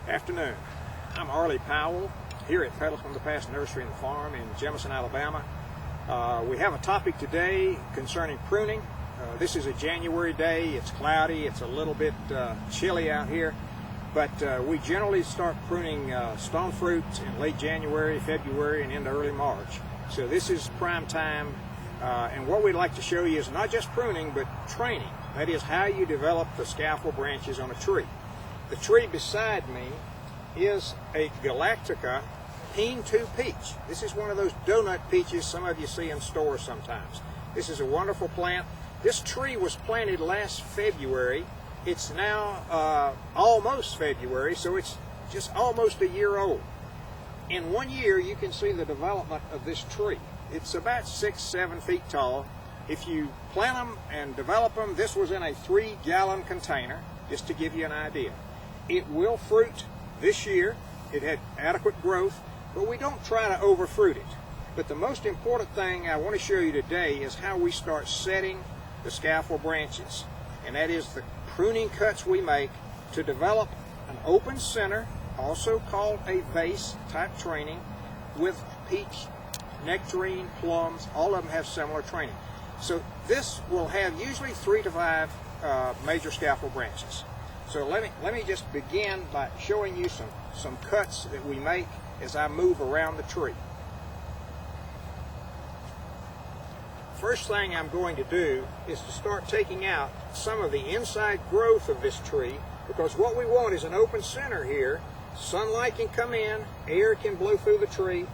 Afternoon. I'm Powell here at Pedal from the Past Nursery and Farm in Jemison, Alabama. We have a topic today concerning pruning. This is a January day. It's cloudy. It's a little bit chilly out here, but we generally start pruning stone fruit in late January, February, and into early March. So this is prime time, and what we'd like to show you is not just pruning, but training. That is how you develop the scaffold branches on a tree. The tree beside me is a Galactica Peen 2 peach. This is one of those donut peaches some of you see in stores sometimes. This is a wonderful plant. This tree was planted last February. It's now almost February, so it's just almost a year old. In 1 year, you can see the development of this tree. It's about 6-7 feet tall. If you plant them and develop them, this was in a 3-gallon container, just to give you an idea. It will fruit this year. It had adequate growth, but we don't try to overfruit it. But the most important thing I want to show you today is how we start setting the scaffold branches. And that is the pruning cuts we make to develop an open center, also called a vase type training, with peach, nectarine, plums. All of them have similar training. So this will have usually 3 to 5 major scaffold branches. So let me just begin by showing you some cuts that we make as I move around the tree. First thing I'm going to do is to start taking out some of the inside growth of this tree, because what we want is an open center here. Sunlight can come in, air can blow through the tree,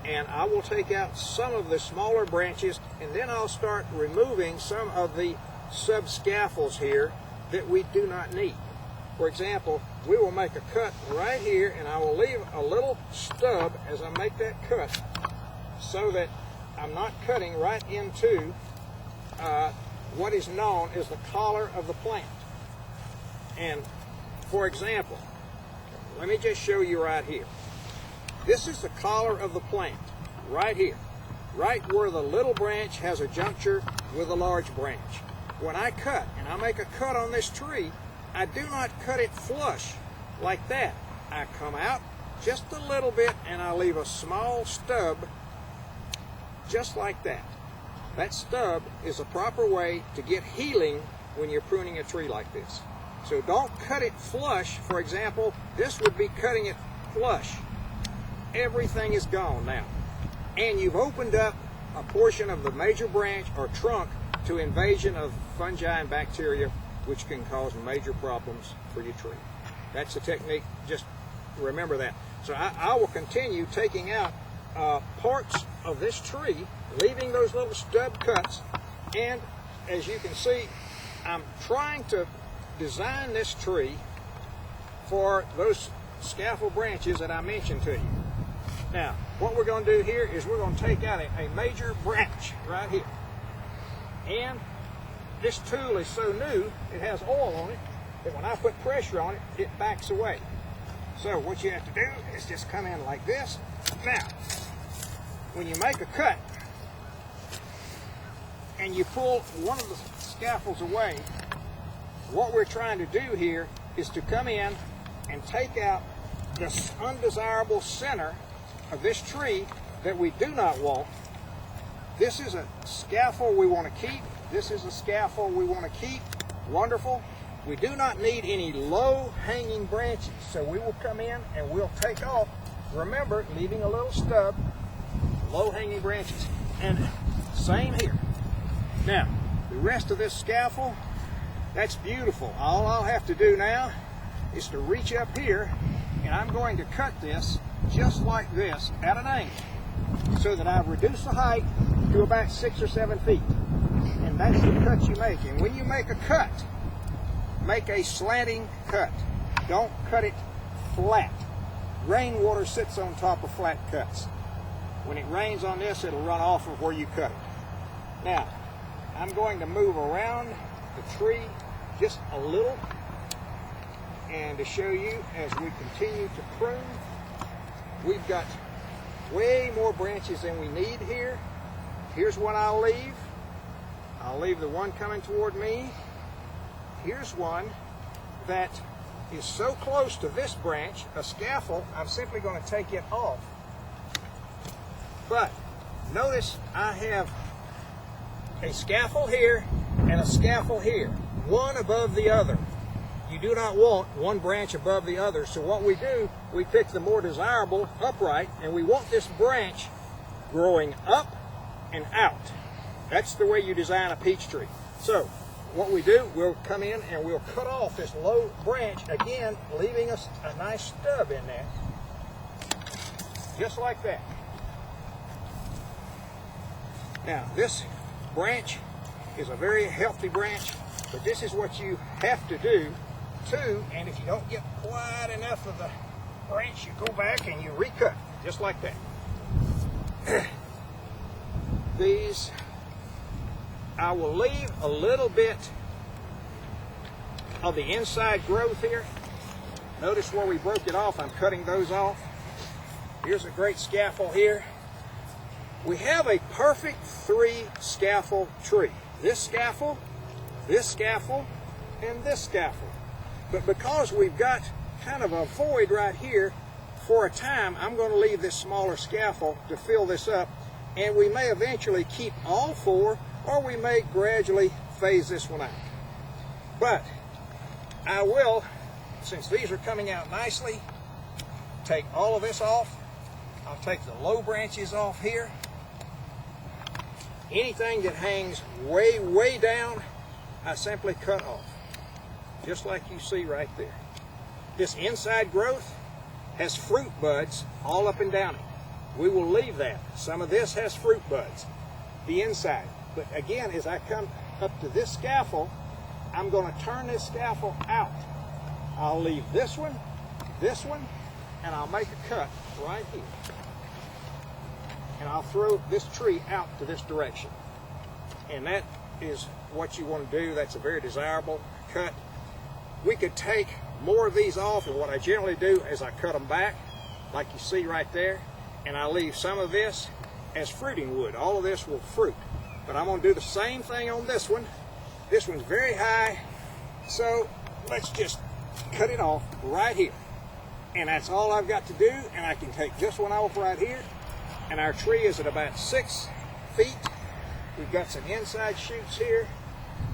and I will take out some of the smaller branches, and then I'll start removing some of the sub-scaffolds here that we do not need. For example, we will make a cut right here, and I will leave a little stub as I make that cut so that I'm not cutting right into what is known as the collar of the plant. And for example, let me just show you right here. This is the collar of the plant, right here, right where the little branch has a juncture with a large branch. When I cut, and I make a cut on this tree, I do not cut it flush like that. I come out just a little bit and I leave a small stub just like that. That stub is a proper way to get healing when you're pruning a tree like this. So don't cut it flush. For example, this would be cutting it flush. Everything is gone now. And you've opened up a portion of the major branch or trunk to invasion of fungi and bacteria, which can cause major problems for your tree. That's the technique. Just remember that. So I will continue taking out parts of this tree, leaving those little stub cuts, and as you can see, I'm trying to design this tree for those scaffold branches that I mentioned to you. Now, what we're going to do here is we're going to take out a major branch right here. And this tool is so new, it has oil on it, that when I put pressure on it, it backs away. So what you have to do is just come in like this. Now, when you make a cut and you pull one of the scaffolds away, what we're trying to do here is to come in and take out this undesirable center of this tree that we do not want. This is a scaffold we want to keep. This is a scaffold we want to keep. Wonderful. We do not need any low-hanging branches, so we will come in and we'll take off, remember, leaving a little stub, low-hanging branches. And same here. Now, the rest of this scaffold, that's beautiful. All I'll have to do now is to reach up here, and I'm going to cut this just like this at an angle, so that I've reduced the height to about 6 or 7 feet. And that's the cut you make. And when you make a cut, make a slanting cut. Don't cut it flat. Rainwater sits on top of flat cuts. When it rains on this, it'll run off of where you cut it. Now, I'm going to move around the tree just a little, and to show you as we continue to prune, we've got way more branches than we need here. Here's what I'll leave. I'll leave the one coming toward me. Here's one that is so close to this branch, a scaffold, I'm simply going to take it off. But notice I have a scaffold here and a scaffold here, one above the other. You do not want one branch above the other, so what we do, we pick the more desirable upright, and we want this branch growing up and out. That's the way you design a peach tree. So what we do, we'll come in and we'll cut off this low branch, again leaving us a nice stub in there, just like that. Now this branch is a very healthy branch, but this is what you have to do too, and if you don't get quite enough of the branch, you go back and you recut, just like that. These, I will leave a little bit of the inside growth here. Notice where we broke it off, I'm cutting those off. Here's a great scaffold here. We have a perfect 3 scaffold tree. This scaffold, and this scaffold. But because we've got kind of a void right here, for a time, I'm going to leave this smaller scaffold to fill this up, and we may eventually keep all 4, or we may gradually phase this one out. But I will, since these are coming out nicely, take all of this off. I'll take the low branches off here. Anything that hangs way, way down, I simply cut off, just like you see right there. This inside growth has fruit buds all up and down it. We will leave that. Some of this has fruit buds, the inside. But again, as I come up to this scaffold, I'm going to turn this scaffold out. I'll leave this one, and I'll make a cut right here. And I'll throw this tree out to this direction. And that is what you want to do. That's a very desirable cut. We could take more of these off, and what I generally do is I cut them back, like you see right there, and I leave some of this as fruiting wood. All of this will fruit. But I'm going to do the same thing on this one. This one's very high, so let's just cut it off right here. And that's all I've got to do, and I can take this one off right here. And our tree is at about 6 feet. We've got some inside shoots here.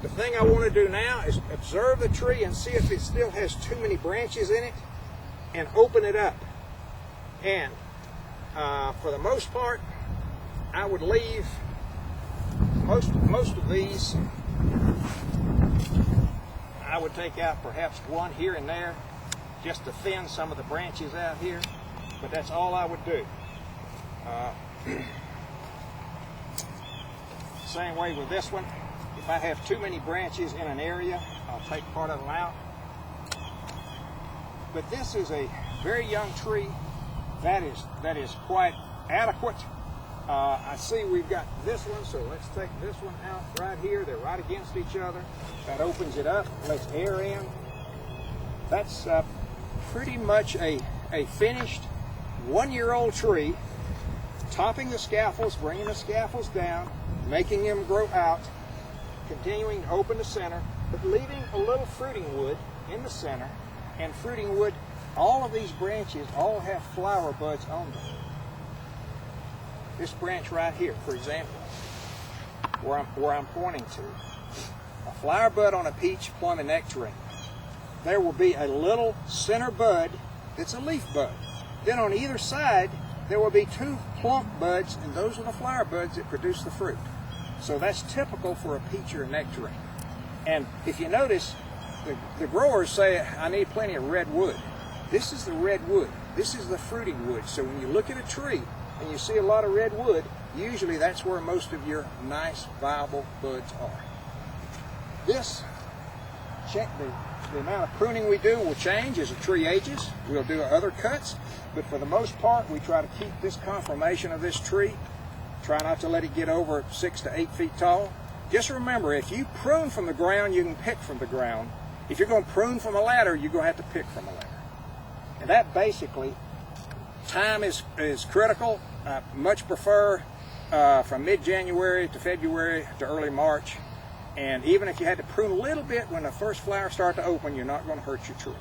The thing I want to do now is observe the tree and see if it still has too many branches in it, and open it up. And for the most part, I would leave most of these. I would take out perhaps one here and there, just to thin some of the branches out here. But that's all I would do. Same way with this one. If I have too many branches in an area, I'll take part of them out. But this is a very young tree that is quite adequate. I see we've got this one, so let's take this one out right here. They're right against each other. That opens it up, lets air in. That's pretty much a finished 1-year-old tree. Topping the scaffolds, bringing the scaffolds down, making them grow out, continuing to open the center, but leaving a little fruiting wood in the center. And fruiting wood, all of these branches all have flower buds on them. This branch right here, for example, where I'm pointing to, a flower bud on a peach, plum, and nectarine. There will be a little center bud that's a leaf bud. Then on either side, there will be 2 plump buds, and those are the flower buds that produce the fruit. So that's typical for a peach or a nectarine. And if you notice, the growers say, I need plenty of red wood. This is the red wood. This is the fruiting wood. So when you look at a tree and you see a lot of red wood, usually that's where most of your nice, viable buds are. The amount of pruning we do will change as the tree ages. We'll do other cuts, but for the most part, we try to keep this conformation of this tree. Try not to let it get over 6 to 8 feet tall. Just remember, if you prune from the ground, you can pick from the ground. If you're going to prune from a ladder, you're going to have to pick from a ladder. And that basically, time is critical. I much prefer from mid-January to February to early March. And even if you had to prune a little bit when the first flowers start to open, you're not going to hurt your tree.